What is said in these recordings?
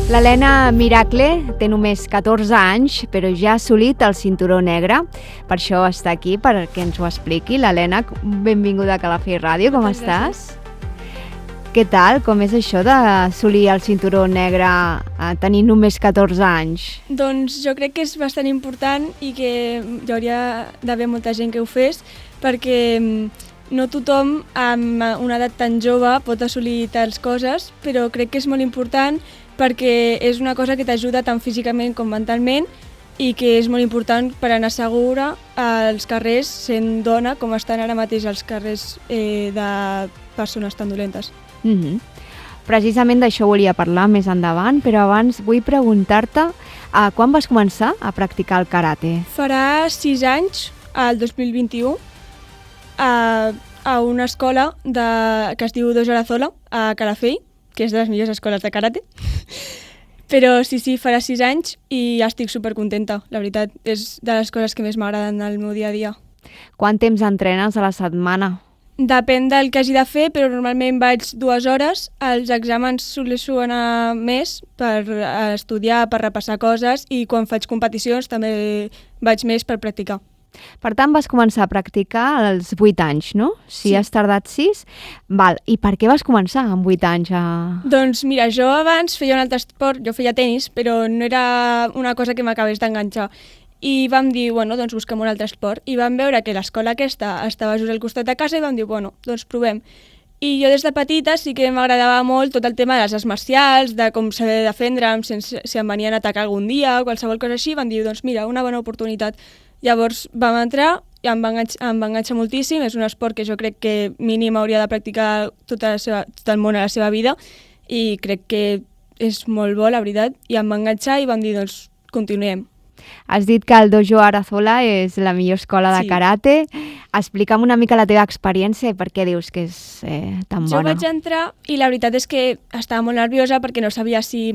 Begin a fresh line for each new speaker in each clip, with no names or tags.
L'Helena Miracle té només 14 anys, però ja ha assolit el cinturó negre. Per això està aquí, perquè ens ho expliqui. L'Helena, benvinguda a Calafell Ràdio, com estàs? Què tal? Com és això d'assolir el cinturó negre tenint només 14 anys?
Doncs jo crec que és bastant important i que hi hauria d'haver molta gent que ho fes, perquè no tothom amb una edat tan jove pot assolir tals coses, però crec que és molt important perquè és una cosa que t'ajuda tant físicament com mentalment i que és molt important per anar segura als carrers sent dona, com estan ara mateix als carrers de persones tan dolentes.
Precisament d'això volia parlar més endavant, però abans vull preguntar-te quan vas començar a practicar el karate?
Farà 6 anys, el 2021, a una escola que es diu Dojo Arazola, a Calafell, que és de les millors escoles de karate. Però sí, farà 6 anys i estic supercontenta, la veritat. És de les coses que més m'agraden al meu dia a dia.
Quant temps entrenes a la setmana?
Depèn del que hagi de fer, però normalment vaig 2 hores. Els exàmens soleixo anar més per estudiar, per repassar coses, i quan faig competicions també vaig més per practicar.
Per tant, vas començar a practicar als 8 anys, no? Si has tardat 6, val. I per què vas començar amb 8 anys?
Doncs mira, jo abans feia un altre esport, jo feia tenis, però no era una cosa que m'acabés d'enganxar. I vam dir, doncs busquem un altre esport. I vam veure que l'escola aquesta estava just al costat de casa i vam dir, doncs provem. I jo des de petita sí que m'agradava molt tot el tema de les arts marcials, de com saber defendre'm si em venien a atacar algun dia o qualsevol cosa així. Vam dir, doncs mira, una bona oportunitat. Llavors vam entrar i em va enganxar moltíssim. És un esport que jo crec que mínim hauria de practicar tot el món a la seva vida i crec que és molt bo, la veritat. I em va enganxar i vam dir, doncs continuem.
Has dit que el Dojo Arazola és la millor escola de karate. Explica'm una mica la teva experiència i per què dius que és tan bona.
Jo vaig entrar i la veritat és que estava molt nerviosa perquè no sabia si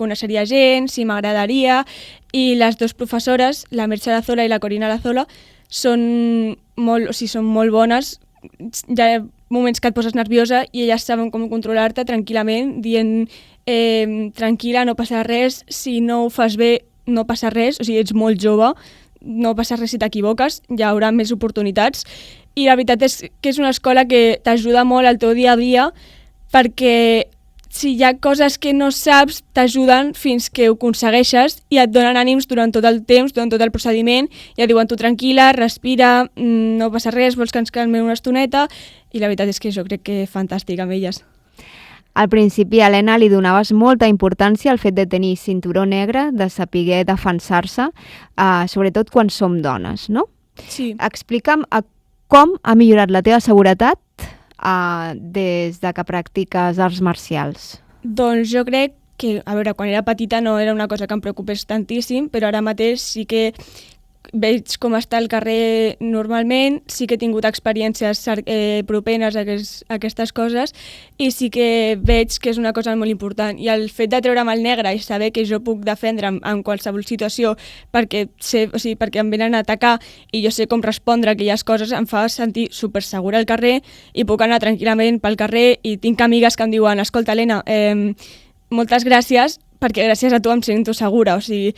coneixeria gent, si m'agradaria, i les dues professores, la Merche Arazola i la Corina Arazola, són molt bones. Hi ha moments que et poses nerviosa i elles saben com controlar-te tranquil·lament, dient tranquil·la, no passa res, si no ho fas bé no passa res, o sigui, ets molt jove, no passa res si t'equivoques, hi haurà més oportunitats. I la veritat és que és una escola que t'ajuda molt al teu dia a dia, perquè si hi ha coses que no saps, t'ajuden fins que ho aconsegueixes i et donen ànims durant tot el temps, durant tot el procediment, i et diuen tu tranquil·la, respira, no passa res, vols que ens calmem una estoneta, i la veritat és que jo crec que és fantàstic amb elles.
Al principi, Helena, li donaves molta importància al fet de tenir cinturó negre, de saber defensar-se, sobretot quan som dones, no?
Sí.
Explica'm com ha millorat la teva seguretat des de que practiques arts marcials.
Doncs jo crec que, a veure, quan era petita no era una cosa que em preocupés tantíssim, però ara mateix sí que veig com està el carrer normalment, sí que he tingut experiències properes a aquestes coses i sí que veig que és una cosa molt important. I el fet de treure'm el negre i saber que jo puc defendre'm en qualsevol situació perquè em venen a atacar i jo sé com respondre a aquelles coses em fa sentir supersegura al carrer i puc anar tranquil·lament pel carrer i tinc amigues que em diuen, escolta, Helena, moltes gràcies perquè gràcies a tu em sento segura, o sigui,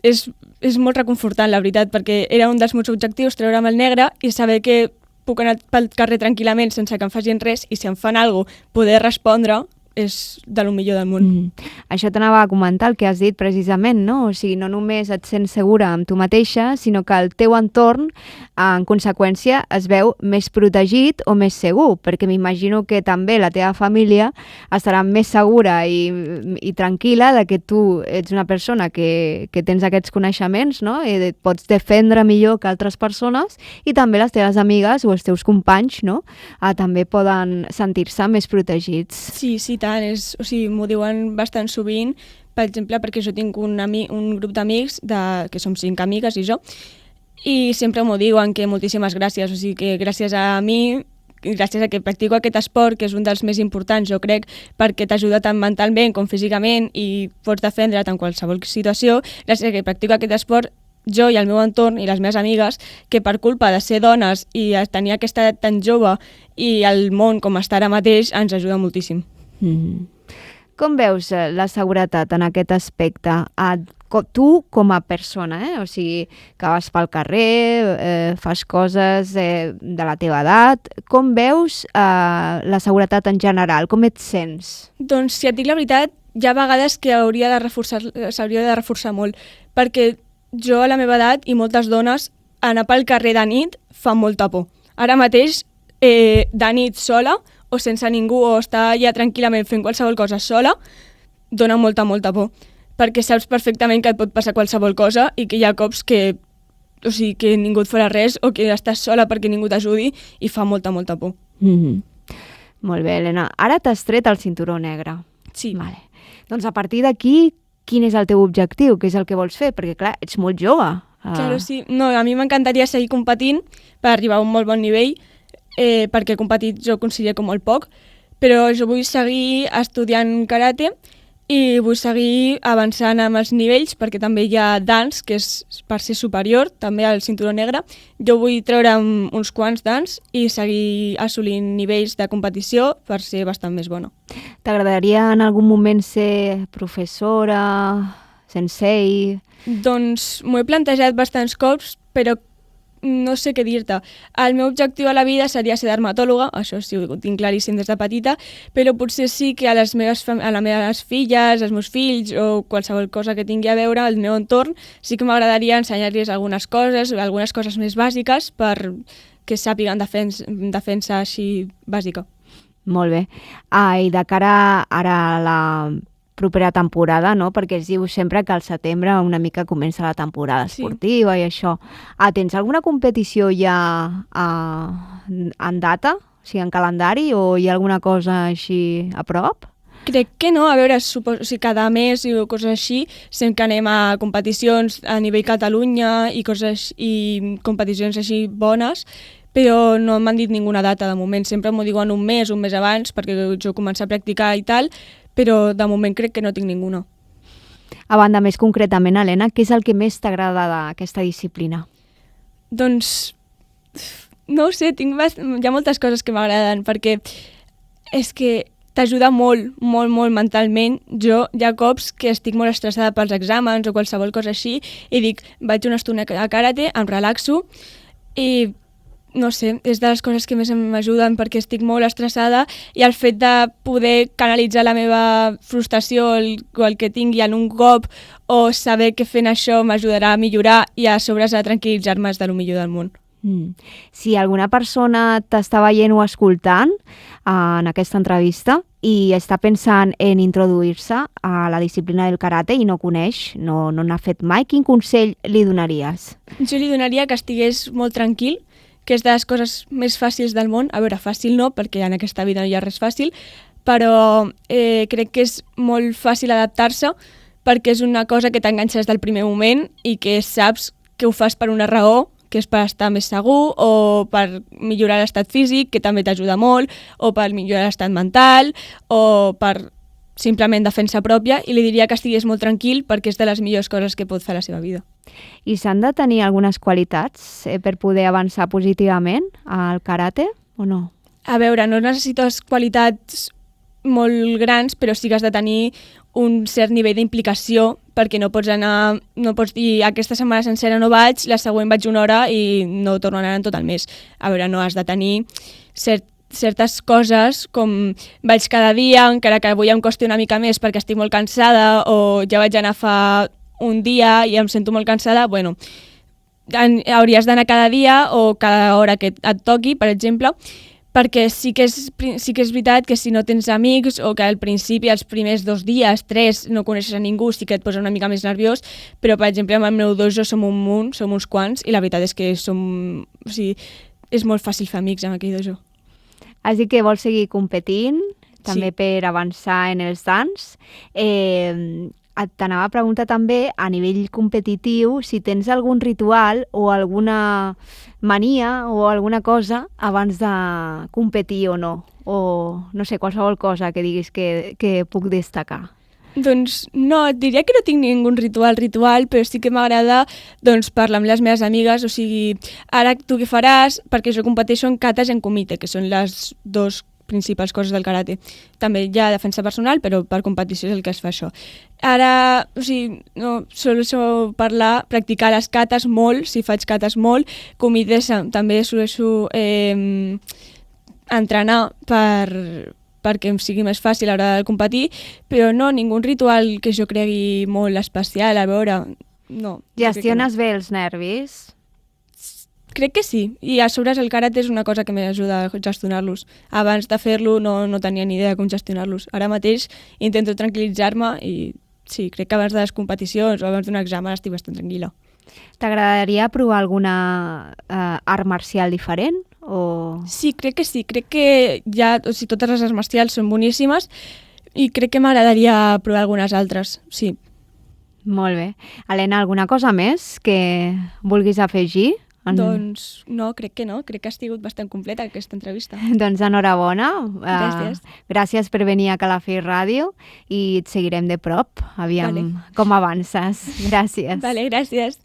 és molt reconfortant, la veritat, perquè era un dels meus objectius, treure'm el negre i saber que puc anar pel carrer tranquil·lament sense que em facin res i si em fan alguna cosa, poder respondre és de lo millor del món.
Això t'anava a comentar, el que has dit precisament, no? O sigui, no només et sents segura amb tu mateixa, sinó que el teu entorn, en conseqüència, es veu més protegit o més segur, perquè m'imagino que també la teva família estarà més segura i tranquil·la de que tu ets una persona que tens aquests coneixements, no? I et pots defendre millor que altres persones i també les teves amigues o els teus companys, no? També poden sentir-se més protegits.
Sí, tant. M'ho diuen bastant sovint, per exemple, perquè jo tinc un grup d'amics, que som 5 amigues i jo, i sempre m'ho diuen, que moltíssimes gràcies, o sigui que gràcies a mi, gràcies a que practico aquest esport, que és un dels més importants, jo crec, perquè t'ajuda tant mentalment com físicament i pots defendre't en qualsevol situació, gràcies a que practico aquest esport, jo i el meu entorn i les meves amigues, que per culpa de ser dones i tenir aquesta edat tan jove i el món com està ara mateix, ens ajuda moltíssim.
Com veus la seguretat en aquest aspecte? Tu com a persona, o sigui, que vas pel carrer, fas coses de la teva edat, com veus la seguretat en general? Com et sents?
Doncs, si et dic la veritat, hi ha vegades que s'hauria de reforçar molt, perquè jo a la meva edat i moltes dones anar pel carrer de nit fa molta por. Ara mateix, de nit sola o sense ningú o estar ja tranquil·lament fent qualsevol cosa sola, dona molta, molta por. Perquè saps perfectament que et pot passar qualsevol cosa i que hi ha cops que ningú et farà res o que estàs sola perquè ningú t'ajudi i fa molta, molta por.
Molt bé, Helena. Ara t'has tret el cinturó negre.
Sí.
Vale. Doncs a partir d'aquí, quin és el teu objectiu? Què és el que vols fer? Perquè, clar, ets molt jove.
Claro, sí. No, a mi m'encantaria seguir competint per arribar a un molt bon nivell, perquè competit jo considero molt poc, però jo vull seguir estudiant karate i vull seguir avançant amb els nivells, perquè també hi ha dance, que és per ser superior, també al cinturó negre. Jo vull treure uns quants dance i seguir assolint nivells de competició per ser bastant més bona.
T'agradaria en algun moment ser professora, sensei?
Doncs m'ho he plantejat bastants cops, però no sé què dir-te. El meu objectiu a la vida seria ser dermatòloga, això sí, ho tinc claríssim des de petita, però potser sí que a les meves filles, als meus fills o qualsevol cosa que tingui a veure al meu entorn, sí que m'agradaria ensenyar-los algunes coses més bàsiques per que sàpiguen defensa així bàsica.
Molt bé. I de cara ara a la propera temporada, no? Perquè es diu sempre que al setembre una mica comença la temporada esportiva i això. Tens alguna competició ja en data, o sigui, en calendari, o hi ha alguna cosa així a prop?
Crec que no, a veure, cada mes i coses així, sempre que anem a competicions a nivell Catalunya i competicions així bones, però no m'han dit ninguna data de moment, sempre m'ho diuen un mes abans, perquè jo començo a practicar i tal, però de moment crec que no tinc ninguna.
A banda, més concretament, Helena, què és el que més t'agrada d'aquesta disciplina?
Doncs, no ho sé, hi ha moltes coses que m'agraden, perquè és que t'ajuda molt, molt, molt mentalment. Jo hi ha cops que estic molt estressada pels exàmens o qualsevol cosa així i dic, vaig una estona a karate, em relaxo i no sé, és de les coses que més m'ajuden perquè estic molt estressada i el fet de poder canalitzar la meva frustració o el que tingui en un cop o saber que fent això m'ajudarà a millorar i a sobre a tranquil·litzar-me és del millor del món.
Si alguna persona t'està veient o escoltant en aquesta entrevista i està pensant en introduir-se a la disciplina del karate i no coneix, no n'ha fet mai, quin consell li donaries?
Jo li donaria que estigués molt tranquil, que és de les coses més fàcils del món. A veure, fàcil no, perquè en aquesta vida no hi ha res fàcil, però crec que és molt fàcil adaptar-se perquè és una cosa que t'enganxes del primer moment i que saps que ho fas per una raó, que és per estar més segur o per millorar l'estat físic, que també t'ajuda molt, o per millorar l'estat mental, o per simplement defensa pròpia, i li diria que estigués molt tranquil perquè és de les millors coses que pot fer a la seva vida.
I s'han de tenir algunes qualitats per poder avançar positivament al karate o no?
A veure, no necessites qualitats molt grans, però sí que has de tenir un cert nivell d'implicació perquè no pots dir aquesta setmana sencera no vaig, la següent vaig una hora i no torno a anar en tot el mes. A veure, no has de tenir certes coses com vaig cada dia, encara que avui em costi una mica més perquè estic molt cansada o ja vaig anar fa un dia i em sento molt cansada, bueno, hauries d'anar cada dia o cada hora que et toqui, per exemple, perquè sí que és veritat que si no tens amics o que al principi, els primers 2 dies, 3, no coneixes a ningú, sí que et posa una mica més nerviós, però per exemple amb el meu dojo som un munt, som uns quants, i la veritat és que és molt fàcil fer amics amb aquell dojo.
Has dit que vols seguir competint, també per avançar en els dance. T'anava a preguntar també, a nivell competitiu, si tens algun ritual o alguna mania o alguna cosa abans de competir o no. O, no sé, qualsevol cosa que diguis que puc destacar.
Doncs no, et diria que no tinc ningú ritual, però sí que m'agrada parlar amb les meves amigues, o sigui, ara tu què faràs? Perquè jo competeixo en katas i en kumite, que són les 2 principals coses del karate. També hi ha defensa personal, però per competició és el que es fa això. Ara, o sigui, no, soleixo practicar les kates molt, si faig kates molt, comides també soleixo entrenar perquè em sigui més fàcil a l'hora de competir, però no, ningú ritual que jo cregui molt especial, a veure, no.
Gestiones bé els nervis?
Crec que sí, i a sobre el karate és una cosa que m'ajuda a gestionar-los. Abans de fer-lo no tenia ni idea de com gestionar-los. Ara mateix intento tranquil·litzar-me i sí, crec que abans de les competicions o abans d'un examen estic bastant tranquil·la.
T'agradaria provar alguna art marcial diferent? O...
Sí, crec que sí. Crec que totes les arts marcials són boníssimes i crec que m'agradaria provar algunes altres, sí.
Molt bé. Helena, alguna cosa més que vulguis afegir?
Doncs no, crec que no. Crec que ha sigut bastant completa aquesta entrevista.
Doncs enhorabona.
Gràcies.
Gràcies per venir a Calafell Ràdio i et seguirem de prop. Aviam com avances. Gràcies.
Vale, gràcies.